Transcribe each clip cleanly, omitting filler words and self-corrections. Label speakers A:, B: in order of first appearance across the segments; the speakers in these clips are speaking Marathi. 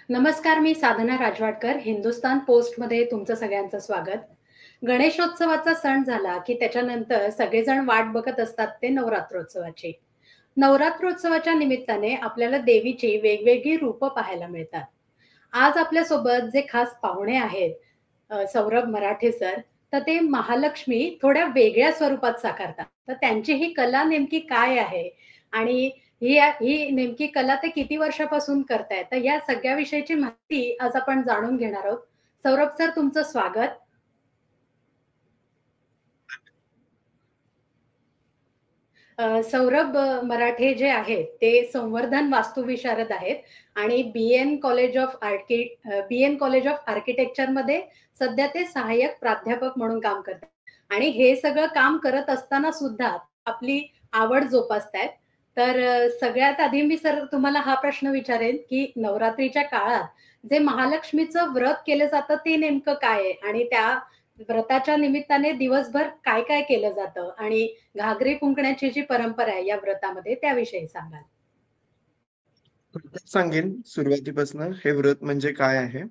A: नमस्कार, मी साधना राजवाडकर. हिंदुस्तान पोस्टमध्ये तुमचं सगळ्यांचं स्वागत. गणेशोत्सवाचा सण झाला, की त्याच्यानंतर सगळेजण वाट बघत असतात ते नवरात्रोत्सवाची. नवरात्रोत्सवाच्या निमित्ताने आपल्याला देवीची वेगवेगळी रूपं पाहायला मिळतात. आज आपल्यासोबत जे खास पाहुणे आहेत, सौरभ मराठे सर, तर ते महालक्ष्मी थोड्या वेगळ्या स्वरूपात साकारतात. तर त्यांची ही कला नेमकी काय आहे? आणि ही नेमकी कला ते किती वर्षापासून करतायत? तर या सगळ्याविषयीची माहिती आज आपण जाणून घेणार आहोत. सौरभ सर, तुमचं स्वागत. सौरभ मराठे जे आहेत, ते संवर्धन वास्तुविशारद आहेत आणि बी-एन कॉलेज ऑफ आर्किटेक्चरमध्ये सध्या ते सहाय्यक प्राध्यापक म्हणून काम करतात. आणि हे सगळं काम करत असताना सुद्धा आपली आवड जोपासतायत. तर सगळ्यात आधी मी सर तुम्हाला हा प्रश्न विचारेन, की नवरात्रीच्या काळात जे महालक्ष्मीचं व्रत केलं जातं ते नेमकं काय आहे? आणि त्या व्रताच्या निमित्ताने दिवसभर काय-काय केलं जातं? आणि घागरी फुंकण्याची जी परंपरा आहे या व्रतामध्ये त्याविषयी सांगाल?
B: थोडक्यात सांगेन सुरुवातीपासून हे व्रत म्हणजे काय आहे.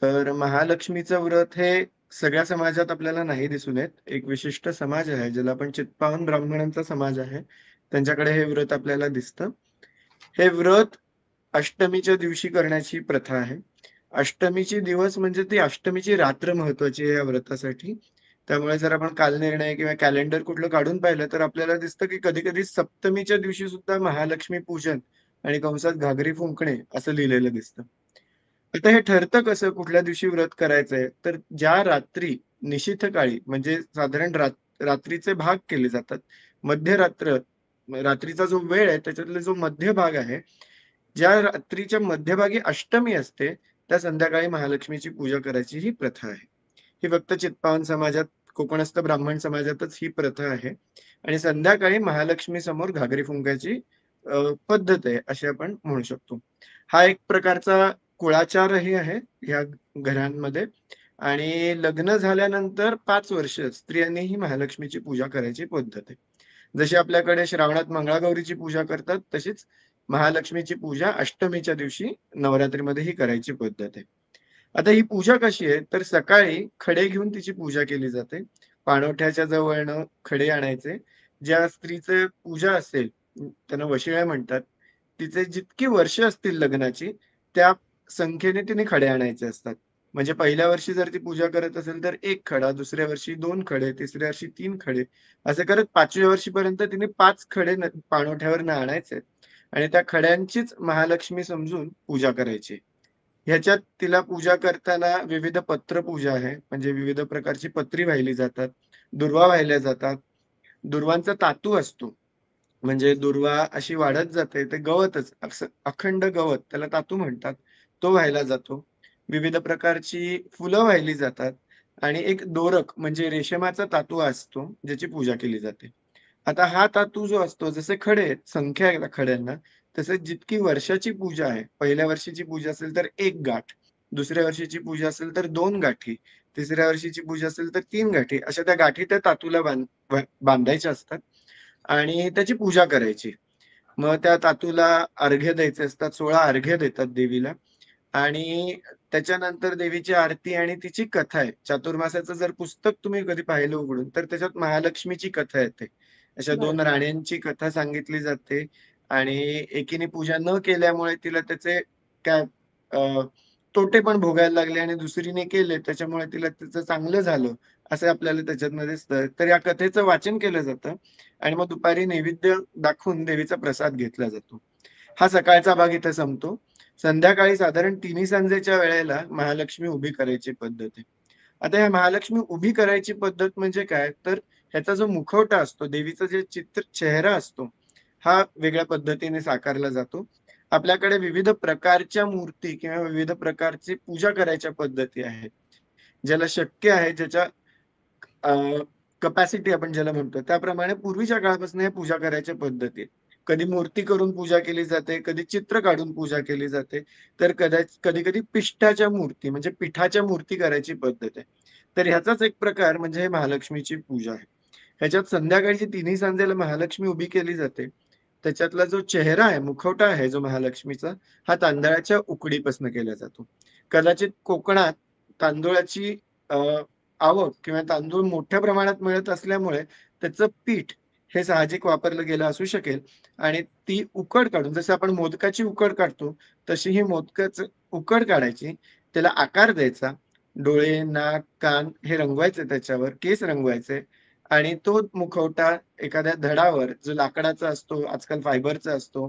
B: तर महालक्ष्मीचं व्रत हे सगळ्या समाजात आपल्याला नाही दिसून येत. एक विशिष्ट समाज आहे ज्याला आपण चित्पावन ब्राह्मणांचा समाज आहे. त्यांच्याकडे हे व्रत आपल्याला दिसतं. हे व्रत अष्टमीच्या दिवशी करण्याची प्रथा आहे. अष्टमीची दिवस म्हणजे ती अष्टमीची रात्र महत्वाची आहे या व्रतासाठी. त्यामुळे जर आपण कालनिर्णय किंवा कॅलेंडर कुठलं काढून पाहिलं तर आपल्याला दिसतं की कधी-कधी सप्तमीच्या दिवशी सुद्धा महालक्ष्मी पूजन आणि कंसात घागरी फुंकणे असं लिहिलेलं दिसतं. आता हे ठरतं कसं कुठल्या दिवशी व्रत करायचंय, तर ज्या रात्री निशीथ काळी म्हणजे साधारण रात्रीचे भाग केले जातात. मध्यरात्र रात्रीचा जो वेळ आहे त्याच्यातला जो मध्य भाग आहे, ज्या रात्रीच्या मध्यभागी अष्टमी असते, त्या संध्याकाळी महालक्ष्मीची पूजा करायची ही प्रथा आहे. ही फक्त चित्पावन समाजात, कोकणस्थ ब्राह्मण समाजातच ही प्रथा आहे आणि संध्याकाळी महालक्ष्मी समोर घागरी फुंकायची पद्धत आहे, अशी आपण म्हणू शकतो. हा एक प्रकारचा कुळाचारही आहे ह्या घरांमध्ये आणि लग्न झाल्यानंतर 5 वर्ष स्त्रियांनी ही महालक्ष्मीची पूजा करायची पद्धत आहे. जशी आपल्याकडे श्रावणात मंगळागौरीची पूजा करतात, तशीच महालक्ष्मीची पूजा अष्टमीच्या दिवशी नवरात्रीमध्येही करायची पद्धत आहे. आता ही पूजा कशी आहे, तर सकाळी खडे घेऊन तिची पूजा केली जाते. पाणवठ्याच्या जवळनं खडे आणायचे. ज्या स्त्रीचे पूजा असेल, त्यांना वशिल्या म्हणतात. तिचे जितकी वर्ष असतील लग्नाची, त्या संख्येने तिने खडे आणायचे असतात. म्हणजे पहिल्या वर्षी जर ती पूजा करत असेल, तर 1 खडा, दुसऱ्या वर्षी 2 खडे, तिसऱ्या वर्षी 3 खडे, असं करत 5व्या वर्षीपर्यंत तिने 5 खडे पाणवठ्यावरनं आणायचे आणि त्या खड्यांचीच महालक्ष्मी समजून पूजा करायची. ह्याच्यात तिला पूजा करताना विविध पत्र पूजा आहे. म्हणजे विविध प्रकारची पत्री वाहिली जातात. दुर्वा वाहिल्या जातात. दुर्वांचा तातू असतो. म्हणजे दुर्वा अशी वाढत जाते. ते गवतच असं अखंड गवत त्याला तातू म्हणतात. तो वाहिला जातो. विविध प्रकारची फुलं वाहिली जातात आणि एक दोरक म्हणजे रेशमाचा तातू असतो, ज्याची पूजा केली जाते. आता हा धातू जो असतो, जसे खडे आहेत, संख्या आहे खड्यांना, तसेच जितकी वर्षाची पूजा आहे, पहिल्या वर्षीची पूजा असेल तर 1 गाठ, दुसऱ्या वर्षीची पूजा असेल तर 2 गाठी, तिसऱ्या वर्षीची पूजा असेल तर 3 गाठी, अशा त्या गाठी त्या तातूला बांधायच्या असतात आणि त्याची पूजा करायची. मग त्या तातूला अर्घ्य द्यायचे असतात. 16 अर्घ्य देतात देवीला आणि त्याच्यानंतर देवीची आरती आणि तिची कथा आहे. चातुर्मासाचं जर पुस्तक तुम्ही कधी पाहिलं उघडून, तर त्याच्यात महालक्ष्मीची कथा येते. अशा 2
A: बरोबर.
B: राण्यांची कथा सांगितली जाते आणि एकीने पूजा न केल्यामुळे तिला त्याचे काय अ, तोटे पण भोगायला लागले आणि दुसरीने केले त्याच्यामुळे तिला त्याचं चांगलं झालं, असं आपल्याला त्याच्यातनं दिसतं. तर या कथेचं वाचन केलं जातं आणि मग दुपारी नैवेद्य दाखवून देवीचा प्रसाद घेतला जातो. हा सकाळचा भाग इथे संपतो. संध्याकाळी साधारण तिन्ही सांजेच्या वेळेला महालक्ष्मी उभी करायची पद्धत आहे. आता ह्या महालक्ष्मी उभी करायची पद्धत म्हणजे काय, तर ह्याचा जो मुखवटा असतो, देवीचा जे चेहरा असतो, हा वेगळ्या पद्धतीने साकारला जातो. आपल्याकडे विविध प्रकारच्या मूर्ती किंवा विविध प्रकारची पूजा करायच्या पद्धती आहेत. ज्याला शक्य आहे, ज्याच्या कपॅसिटी आपण ज्याला म्हणतो, त्याप्रमाणे पूर्वीच्या काळापासून या पूजा करायच्या पद्धती आहेत. कधी मूर्ती करून पूजा केली जाते, कधी चित्र काढून पूजा केली जाते, तर कधी-कधी पिष्ठाच्या मूर्ती म्हणजे पिठाच्या मूर्ती करायची पद्धत आहे. तर ह्याचाच एक प्रकार म्हणजे हे महालक्ष्मीची पूजा आहे. ह्याच्यात संध्याकाळची तिन्ही सांजेला महालक्ष्मी उभी केली जाते त्याच्यातला जो चेहरा आहे, मुखवटा आहे जो महालक्ष्मीचा, हा तांदळाच्या उकडीपासून केला जातो. कदाचित कोकणात तांदूळाची अ, आवक किंवा तांदूळ मोठ्या प्रमाणात मिळत असल्यामुळे त्याचं पीठ हे साहजिक वापरलं गेलं असू शकेल आणि ती उकड काढून जसं आपण मोदकाची उकड काढतो, तशी ही मोदकाचं उकड काढायची, त्याला आकार द्यायचा, डोळे, नाक, कान हे रंगवायचे त्याच्यावर, केस रंगवायचे आणि तो मुखवटा एखाद्या धडावर जो लाकडाचा असतो, आजकाल फायबरचा असतो.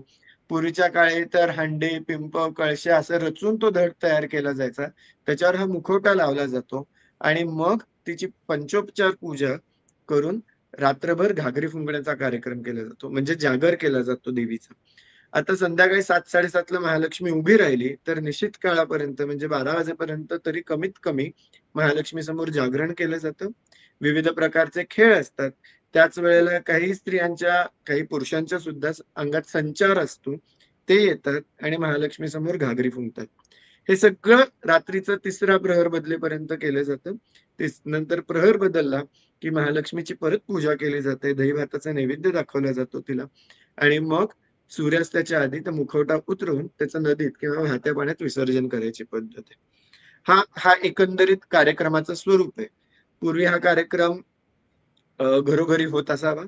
B: पूर्वीच्या काळी तर हंडे, पिंप, कळशे असं रचून तो धड तयार केला जायचा. त्याच्यावर हा मुखवटा लावला जातो आणि मग तिची पंचोपचार पूजा करून रात्रभर घागरी फुंकण्याचा कार्यक्रम केला जातो. म्हणजे जागर केला जातो देवीचा. आता संध्याकाळी 7:00-7:30 ला महालक्ष्मी उभी राहिली, तर निश्चित काळापर्यंत म्हणजे 12 वाजेपर्यंत तरी कमीत कमी महालक्ष्मीसमोर जागरण केलं जातं. विविध प्रकारचे खेळ असतात. त्याच वेळेला काही स्त्रियांच्या, काही पुरुषांच्या सुद्धा अंगात संचार असतो. ते येतात आणि महालक्ष्मीसमोर घागरी फुंकतात. हे सगळं रात्रीचं 3रा प्रहर बदलेपर्यंत केलं जातं. नंतर प्रहर बदलला, की महालक्ष्मीची परत पूजा केली जाते. दही-भाताचा नैवेद्य दाखवला जातो तिला आणि मग सूर्यास्ताच्या आधी तो मुखवटा उतरवून त्याचं नदीत किंवा वाहत्या पाण्यात विसर्जन करायची पद्धत आहे. हा हा एकंदरीत कार्यक्रमाचं स्वरूप आहे. पूर्वी हा कार्यक्रम घरोघरी होत असावा.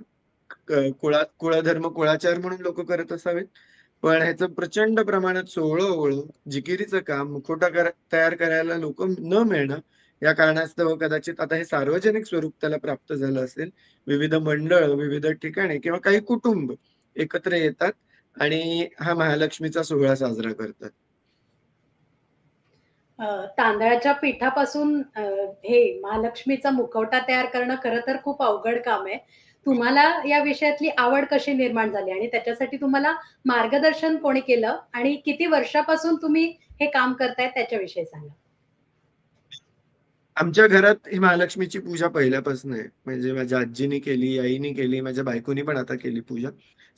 B: कुळधर्म, कुळाचार म्हणून लोकं करत असावेत. पण ह्याचं प्रचंड प्रमाणात सोहळं-ओवळं, जिकिरीचं काम, मुखवटा तयार करायला लोकं न मिळणं, या कारणास्तव कदाचित आता हे सार्वजनिक स्वरूप त्याला प्राप्त झालं असेल. विविध मंडळ, विविध ठिकाणी किंवा काही कुटुंब एकत्र येतात आणि हा महालक्ष्मीचा सोहळा साजरा करतात.
A: तांदळाच्या पिठापासून हे महालक्ष्मीचा मुखवटा तयार करणं खरं तर खूप अवघड काम आहे. तुम्हाला या विषयातली आवड कशी निर्माण झाली आणि त्याच्यासाठी तुम्हाला मार्गदर्शन कोणी केलं आणि किती वर्षापासून तुम्ही हे काम करताय त्याच्याविषयी सांगा?
B: आमच्या घरात ही महालक्ष्मीची पूजा पहिल्यापासून आहे. म्हणजे माझ्या आजीनी केली, आईनी केली, माझ्या बायकोनी पण आता केली पूजा.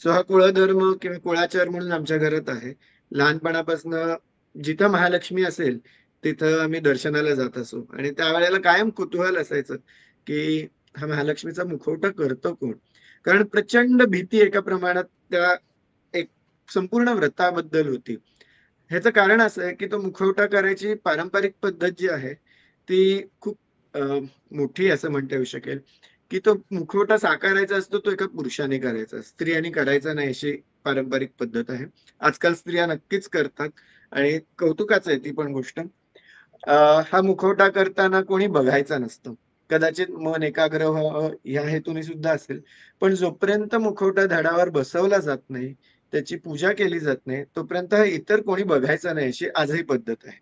B: सो हा कुळधर्म किंवा कुळाचार म्हणून आमच्या घरात आहे. लहानपणापासनं जिथं महालक्ष्मी असेल, तिथं आम्ही दर्शनाला जात असू आणि त्यावेळेला कायम कुतूहल असायचं, की हा महालक्ष्मीचा मुखवटा करतं कोण? कारण प्रचंड भीती एका प्रमाणात त्या एक संपूर्ण व्रताबद्दल होती. ह्याचं कारण असं आहे, की तो मुखवटा करायची पारंपरिक पद्धत जी आहे, ती खूप मोठी असं म्हणता येऊ शकेल, की तो मुखवटा साकारायचा असतो तो एका पुरुषाने करायचा. स्त्रियांनी करायचा नाही अशी पारंपरिक पद्धत आहे. आजकाल स्त्रिया नक्कीच करतात आणि कौतुकाचं आहे ती पण गोष्ट. हा मुखवटा करताना कोणी बघायचं नसतं. कदाचित मन एकाग्र व्हावं ह्या हेतूने सुद्धा असेल. पण जोपर्यंत मुखवटा धडावर बसवला जात नाही, त्याची पूजा केली जात नाही, तोपर्यंत हा इतर कोणी बघायचा नाही अशी आजही पद्धत आहे.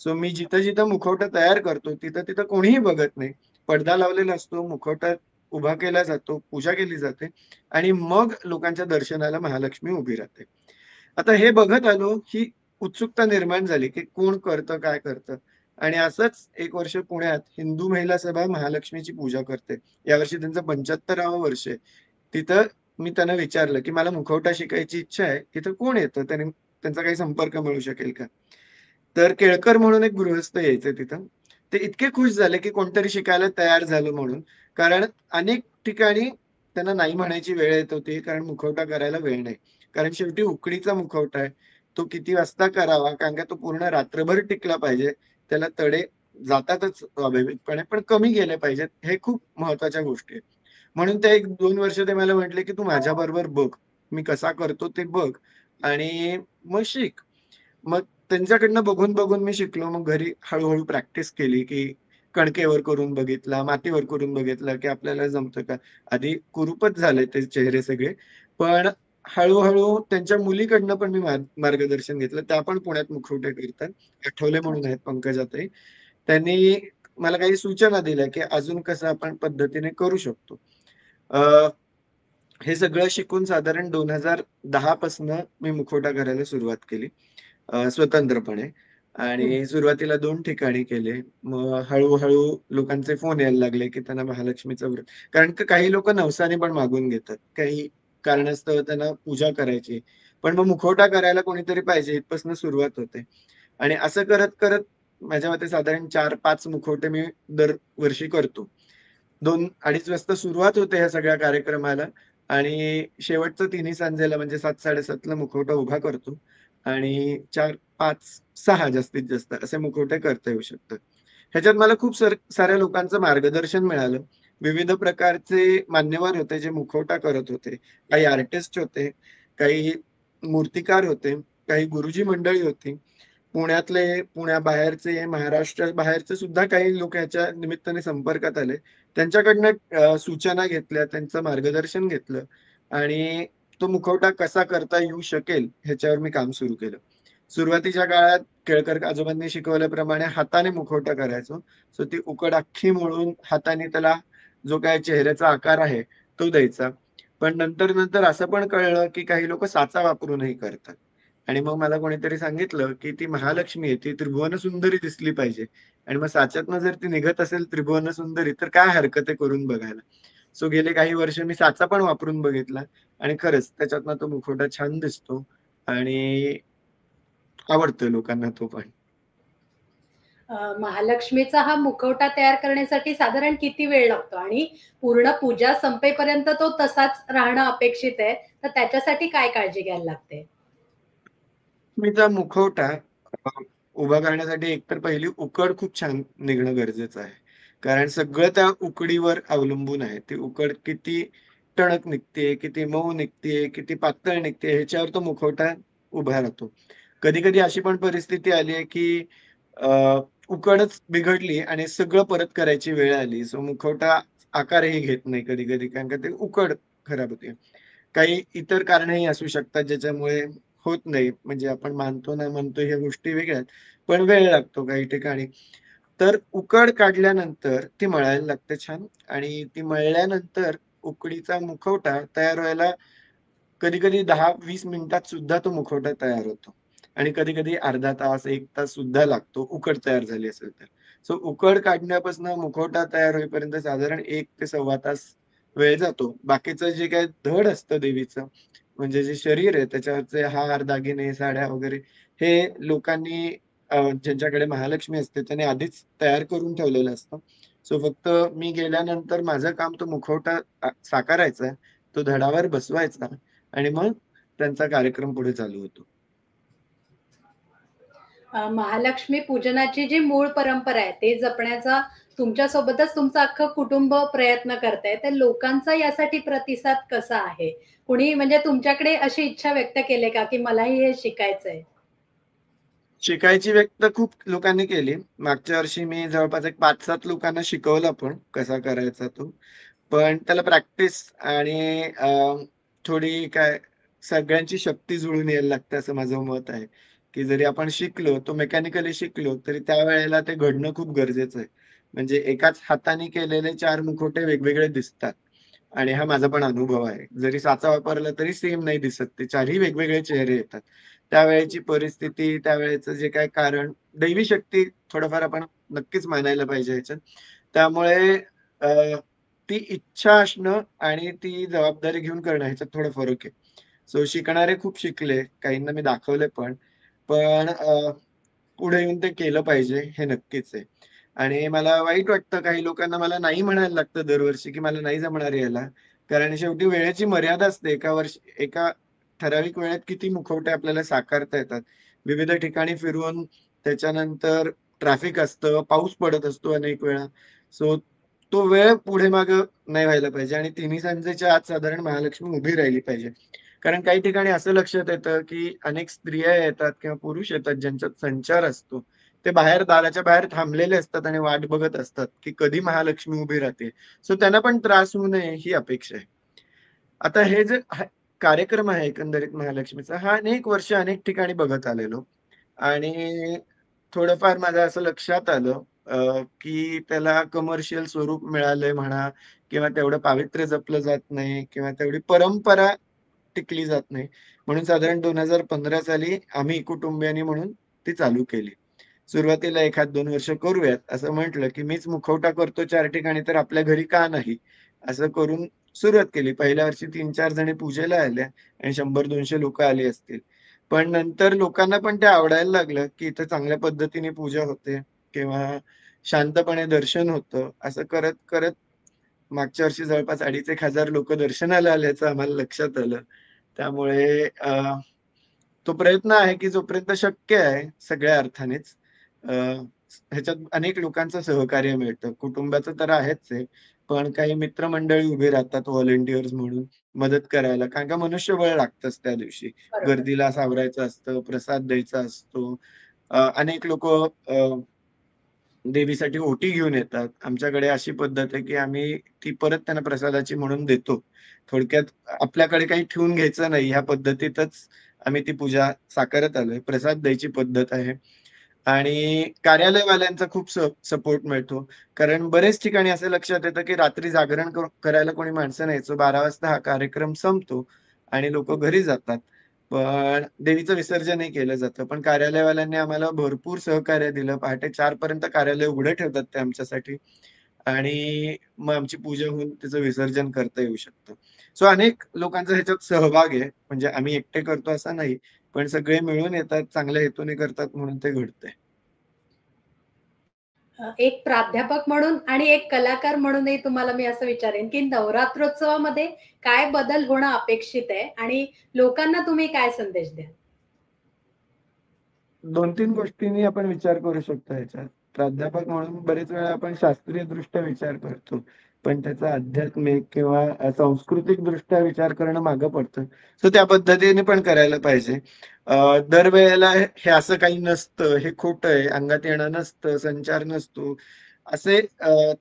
B: सो मी जिथं-जिथं मुखवटा तयार करतो, तिथं-तिथं कोणीही बघत नाही. पडदा लावलेला असतो, मुखवटा उभा केला जातो, पूजा केली जाते आणि मग लोकांच्या दर्शनाला महालक्ष्मी उभी राहते. आता हे बघत आलो, ही उत्सुकता निर्माण झाली, की कोण करतं, काय करतं? आणि असंच 1 वर्ष पुण्यात हिंदू महिला सभा महालक्ष्मीची पूजा करते. यावर्षी त्यांचं 75वं वर्ष आहे. तिथं मी त्यांना विचारलं, की "मला मुखवटा शिकायची इच्छा आहे. तिथं कोण येतं? त्यांचा काही संपर्क मिळू शकेल का?" तर केळकर म्हणून एक गृहस्थ यायचे तिथं. ते इतके खुश झाले, की कोणतरी शिकायला तयार झालं म्हणून. कारण अनेक ठिकाणी त्यांना नाही म्हणायची वेळ येत होती, कारण मुखवटा करायला वेळ नाही. कारण शेवटी उकडीचा मुखवटा आहे. तो किती वाजता करावा? कारण का तो पूर्ण रात्रभर टिकला पाहिजे. त्याला तडे जातातच स्वाभाविकपणे, पण कमी गेले पाहिजेत. हे खूप महत्त्वाच्या गोष्टी आहेत. म्हणून ते 1-2 वर्ष ते मला म्हटले, की "तू माझ्याबरोबर बघ. मी कसा करतो ते बघ आणि मग शिक." मग त्यांच्याकडनं बघून-बघून मी शिकलो. मग घरी हळू प्रॅक्टिस केली, की कणकेवर करून बघितला, मातीवर करून बघितलं, की आपल्याला जमतं का? आधी कुरूपच झाले ते चेहरे सगळे. पण हळू त्यांच्या मुलीकडनं पण मी मार्गदर्शन घेतलं. त्या पण पुण्यात मुखवटे करतात. आठवले म्हणून
A: अच्छा.
B: आहेत पंकजाताई. त्यांनी मला काही सूचना दिल्या, की अजून कसं आपण पद्धतीने करू शकतो. अ, हे सगळं शिकून साधारण 2010 पासनं मी मुखवटा करायला सुरुवात केली. स्वतंत्रपणे
A: हं.
B: आणि सुरुवातीला 2 ठिकाणी केले. मग हळू-हळू लोकांचे फोन यायला लागले, की त्यांना महालक्ष्मीचं व्रत कारण की काही लोकं नवसाने पण मागून घेतात. काही कारणास्तव त्यांना पूजा करायची. पण मग मुखवटा करायला कोणीतरी पाहिजे इथपासून सुरुवात होते. आणि असं करत-करत माझ्या मते साधारण 4-5 मुखवटे मी दरवर्षी करतो. 2-2.5 वाजता सुरुवात होते ह्या सगळ्या कार्यक्रमाला आणि शेवटचं तिन्ही सांजेला म्हणजे 7-7:30ला मुखवटा उभा करतो आणि 4, 5, 6 जास्तीत जास्त असे मुखवटे करता येऊ शकतात. ह्याच्यात मला खूप साऱ्या लोकांचं मार्गदर्शन मिळालं. विविध प्रकारचे मान्यवर होते जे मुखवटा करत होते. काही आर्टिस्ट होते, काही मूर्तिकार होते, काही गुरुजी मंडळी होती. पुण्याबाहेरचे, महाराष्ट्राबाहेरचे सुद्धा काही लोक ह्याच्या निमित्ताने संपर्कात आले. त्यांच्याकडनं सूचना घेतल्या, त्यांचं मार्गदर्शन घेतलं आणि तो मुखवटा कसा करता येऊ शकेल ह्याच्यावर मी काम सुरू केलं. सुरुवातीच्या काळात केळकर आजोबांनी शिकवल्याप्रमाणे हाताने मुखवटा करायचो. सो ती उकड अख्खी मळून हाताने त्याला जो काही चेहऱ्याचा आकार आहे तो द्यायचा. पण नंतर असं पण कळलं, की काही लोकं साचा वापरूनही करतात. आणि मग मला कोणीतरी सांगितलं, की ती महालक्ष्मी आहे, ती त्रिभुवनसुंदरी दिसली पाहिजे आणि मग साच्यातनं जर ती निघत असेल त्रिभुवनसुंदरी, तर काय हरकत आहे करून बघायला. सो गेले काही वर्ष मी साचा पण वापरून बघितला आणि खरंच त्याच्यातनं तो मुखवटा छान दिसतो आणि आवडतोय लोकांना तो पण.
A: महालक्ष्मीचा हा मुखवटा तयार करण्यासाठी साधारण किती वेळ लागतो आणि पूर्ण पूजा संपेपर्यंत तो तसाच राहणं अपेक्षित आहे, तर त्याच्यासाठी काय काळजी घ्यायला लागते?
B: लक्ष्मीचा मुखवटा अ, उभा करण्यासाठी एकतर पहिली उकड खूप छान निघणं गरजेचं आहे. कारण सगळं त्या उकडीवर अवलंबून आहे. ती उकड किती टणक निघते, किती मऊ निघते, किती पातळ निघते ह्याच्यावर तो मुखवटा उभा राहतो. कधी-कधी अशी पण परिस्थिती आली आहे, की अ, उकडच बिघडली आणि सगळं परत करायची वेळ आली. सो मुखवटा आकारही घेत नाही कधी-कधी कारण का ते उकड खराब होते. काही इतर कारणंही असू शकतात ज्याच्यामुळे होत नाही. म्हणजे आपण मानतो ना म्हणतो ह्या गोष्टी वेगळ्या आहेत. पण वेळ लागतो काही ठिकाणी. तर उकड काढल्यानंतर ती मळायला लागते छान आणि ती मळल्यानंतर उकडीचा मुखवटा तयार व्हायला कधी-कधी 10-20 मिनिटात सुद्धा तो मुखवटा तयार होतो आणि कधी-कधी अर्धा तास, 1 तास सुद्धा लागतो उकड तयार झाली असेल तर. सो उकड काढण्यापासून मुखवटा तयार होईपर्यंत साधारण 1 ते सव्वा तास वेळ जातो. बाकीचं जे काही धड असतं देवीचं, म्हणजे जे शरीर आहे त्याच्यावरचे हार, दागिने, साड्या वगैरे हे लोकांनी ज्यांच्याकडे महालक्ष्मी असते त्याने आधीच तयार करून ठेवलेलं असतं. सो फक्त मी गेल्यानंतर माझं काम तो मुखवटा साकारायचा, तो धडावर बसवायचा आणि मग त्यांचा कार्यक्रम पुढे चालू होतो.
A: महालक्ष्मी पूजनाची जी मूळ परंपरा आहे, ते जपण्याचा तुमच्यासोबतच तुमचं अख्खं कुटुंब प्रयत्न करतंय. तर लोकांचा यासाठी प्रतिसाद कसा आहे? कुणी म्हणजे तुमच्याकडे अशी इच्छा व्यक्त केली का, की मलाही हे शिकायचंय?
B: शिकायची व्यक्त खूप लोकांनी केली. मागच्या वर्षी मी जवळपास एक 5-7 लोकांना शिकवला पण कसा करायचा तो. पण त्याला प्रॅक्टिस आणि थोडी काय सगळ्यांची शक्ती जुळून यायला लागते असं माझं मत आहे, की जरी आपण शिकलो, तो मेकॅनिकली शिकलो, तरी त्यावेळेला ते घडणं खूप गरजेचं आहे. म्हणजे एकाच हाताने केलेले 4 मुखवटे वेगवेगळे दिसतात आणि हा माझा पण अनुभव आहे. जरी साचा वापरला तरी सेम नाही दिसत ते 4ही वेगवेगळे चेहरे येतात. त्यावेळेची परिस्थिती, त्यावेळेचं जे काही कारण, दैवी शक्ती थोडंफार आपण नक्कीच मानायला पाहिजे ह्याच्यात. त्यामुळे ती इच्छा असणं आणि ती जबाबदारी घेऊन करणं ह्याच्यात थोडा फरक आहे. सो शिकणारे खूप शिकले, काहींना मी दाखवले पण. पण पुढे येऊन ते केलं पाहिजे हे नक्कीच आहे. आणि मला वाईट वाटतं काही लोकांना मला नाही म्हणायला लागतं दरवर्षी, की मला नाही जमणार यायला. कारण शेवटी वेळेची मर्यादा असते. एका ठराविक वेळेत किती मुखवटे आपल्याला साकारता येतात. विविध ठिकाणी फिरून त्याच्यानंतर ट्रॅफिक असतं, पाऊस पडत असतो अनेक वेळा. सो तो वेळ पुढे-मागं नाही व्हायला पाहिजे आणि तिन्ही सांजेच्या आत साधारण महालक्ष्मी उभी राहिली पाहिजे. कारण काही ठिकाणी असं लक्षात येतं, की अनेक स्त्रिया येतात किंवा पुरुष येतात ज्यांच्यात संचार असतो. ते बाहेर दाराच्या बाहेर थांबलेले असतात आणि वाट बघत असतात, की कधी महालक्ष्मी उभी राहते. सो त्यांना पण त्रास होऊ नये ही अपेक्षा आहे. आता हे जे कार्यक्रम आहे एकंदरीत महालक्ष्मीचा, हा अनेक वर्ष अनेक ठिकाणी बघत आलेलो आणि थोडंफार माझ्या असं लक्षात आलं की त्याला कमर्शियल स्वरूप मिळालंय म्हणा किंवा तेवढं पावित्र्य जपलं जात नाही किंवा तेवढी परंपरा टिकली जात नाही. म्हणून साधारण 2015 साली आम्ही कुटुंबियांनी म्हणून ती चालू केली. सुरुवातीला 1-2 वर्ष करूयात असं म्हटलं, की मीच मुखवटा करतो 4 ठिकाणी तर आपल्या घरी का नाही? असं करून सुरुवात केली. पहिल्या वर्षी 3-4 जणी पूजेला आल्या आणि 100-200 लोकं आली असतील. पण नंतर लोकांना पण ते आवडायला लागलं, की इथं चांगल्या पद्धतीने पूजा होते किंवा शांतपणे दर्शन होतं. असं करत-करत मागच्या वर्षी जवळपास 2,500 लोक दर्शनाला आल्याचं आम्हाला लक्षात आलं. त्यामुळे तो प्रयत्न आहे की जोपर्यंत शक्य आहे सगळ्या अर्थानेच अ, ह्याच्यात अनेक लोकांचं सहकार्य मिळतं. कुटुंबाचं तर आहेच आहे, पण काही मित्रमंडळी उभी राहतात व्हॉलंटिअर्स म्हणून मदत करायला. कारण का मनुष्यबळ लागतंच त्या दिवशी.
A: बरोबर.
B: गर्दीला सावरायचं असतं, प्रसाद द्यायचा असतो. अनेक लोकं देवीसाठी ओटी घेऊन येतात. आमच्याकडे अशी पद्धत आहे, की आम्ही ती परत त्यांना प्रसादाची म्हणून देतो. थोडक्यात आपल्याकडे काही ठेवून घ्यायचं नाही ह्या पद्धतीतच आम्ही ती पूजा साकारत आलोय. प्रसाद द्यायची पद्धत आहे आणि कार्यालयवाल्यांचा खूप सपोर्ट मिळतो. कारण बरेच ठिकाणी असं लक्षात येतं, की रात्री जागरण करायला कोणी माणसं नाहीत. 12 वाजता हा कार्यक्रम संपतो आणि लोकं घरी जातात. पण देवीचं विसर्जनही केलं जातं. पण कार्यालयवाल्यांनी आम्हाला भरपूर सहकार्य दिलं. पहाटे 4 पर्यंत कार्यालय उघडं ठेवतात ते आमच्यासाठी आणि मग आमची पूजा होऊन त्याचं विसर्जन करता येऊ शकतं. सो अनेक लोकांचा ह्याच्यात सहभाग आहे. म्हणजे आम्ही एकटे करतो असं नाही. पण सगळे मिळून येतात, चांगल्या हेतूने करतात म्हणून ते घडतंय.
A: एक प्राध्यापक म्हणून आणि एक कलाकार म्हणूनही तुम्हाला मी असं विचारेन, की नवरात्रोत्सवामध्ये काय बदल होणं अपेक्षित आहे आणि लोकांना तुम्ही काय संदेश द्याल?
B: 2-3 गोष्टींनी आपण विचार करू शकतो ह्याच्यात. प्राध्यापक म्हणून बरेच वेळा आपण शास्त्रीयदृष्ट्या विचार करतो. पण त्याचा आध्यात्मिक किंवा सांस्कृतिकदृष्ट्या विचार करणं मागं पडतं. सो त्या पद्धतीने पण करायला पाहिजे. दरवेळेला हे असं काही नसतं, हे खोटं आहे, अंगात येणं नसतं, संचार नसतो. असे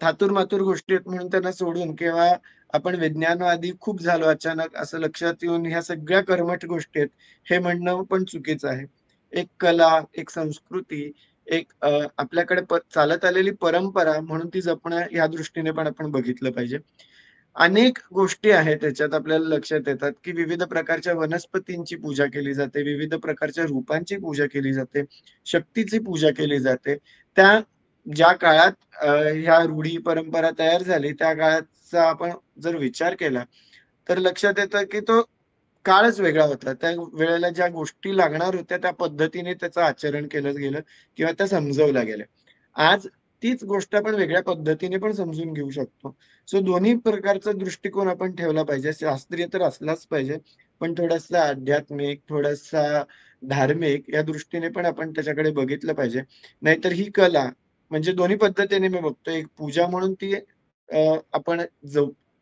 B: थातूर-मातूर गोष्टी आहेत म्हणून त्यांना सोडून किंवा आपण विज्ञानवादी खूप झालो अचानक असं लक्षात येऊन ह्या सगळ्या कर्मठ गोष्टी आहेत, हे म्हणणं पण चुकीचं आहे. एक कला, एक संस्कृती, एक आपल्याकडे चालत आलेली परंपरा म्हणून ती जपणं या दृष्टीने पण आपण बघितलं पाहिजे. अनेक गोष्टी आहेत त्याच्यात आपल्याला लक्षात येतात, की विविध प्रकारच्या वनस्पतींची पूजा केली जाते, विविध प्रकारच्या रूपांची पूजा केली जाते, शक्तीची पूजा केली जाते. त्या ज्या काळात ह्या रूढी, परंपरा तयार झाली, त्या काळाचा आपण जर विचार केला, तर लक्षात येतं, की तो काळच वेगळा होता. त्या वेळेला ज्या गोष्टी लागणार होत्या, त्या पद्धतीने त्याचं आचरण केलं गेलं किंवा त्या समजवल्या गेल्या. आज तीच गोष्ट आपण वेगळ्या पद्धतीने पण समजून घेऊ शकतो. सो दोन्ही प्रकारचा दृष्टिकोन आपण ठेवला पाहिजे. शास्त्रीय तर असलाच पाहिजे, पण थोडासा आध्यात्मिक, थोडासा धार्मिक या दृष्टीने पण आपण त्याच्याकडे बघितलं पाहिजे. नाहीतर ही कला म्हणजे दोन्ही पद्धतीने मी बघतो. एक पूजा म्हणून ती आपण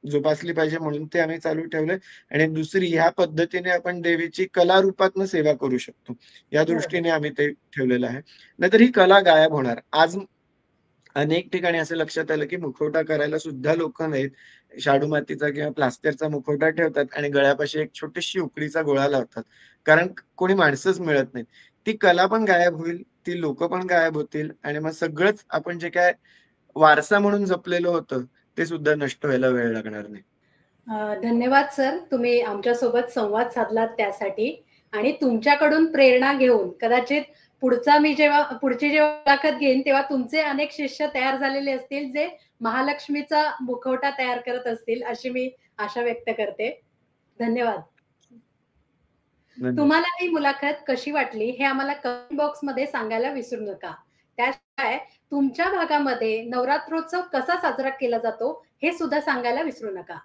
B: जोपासली पाहिजे म्हणून ते आम्ही चालू ठेवलंय आणि दुसरी ह्या पद्धतीने आपण देवीची कला रूपातनं सेवा करू शकतो. या
A: बरोबर.
B: दृष्टीने आम्ही ते ठेवलेलं आहे. नाहीतर ही कला गायब होणार. आज अनेक ठिकाणी असं लक्षात आलं, की मुखवटा करायला सुद्धा लोकं नाहीत. शाडू मातीचा किंवा प्लास्टरचा मुखवटा ठेवतात आणि गळ्यापाशी एक छोटीशी उकळीचा गोळा लावतात. कारण कोणी माणसंच मिळत नाहीत. ती कला पण गायब होईल, ती लोकं पण गायब होतील आणि मग सगळंच आपण जे काय वारसा म्हणून जपलेलं होतं, ते सुद्धा नष्ट व्हायला वेळ लागणार नाही.
A: धन्यवाद सर. तुम्ही आमच्यासोबत संवाद साधलात त्यासाठी आणि तुमच्याकडून प्रेरणा घेऊन कदाचित पुढची जेव्हा मुलाखत घेईन, तेव्हा तुमचे अनेक शिष्य तयार झालेले असतील, जे महालक्ष्मीचा मुखवटा तयार करत असतील, अशी मी आशा व्यक्त करते. धन्यवाद.
B: धन्यवाद.
A: तुम्हाला ही मुलाखत कशी वाटली, हे आम्हाला कमेंट बॉक्समध्ये सांगायला विसरू नका. त्याशिवाय तुमच्या भागामध्ये नवरात्रोत्सव कसा साजरा केला जातो, हे सुद्धा सांगायला विसरू नका.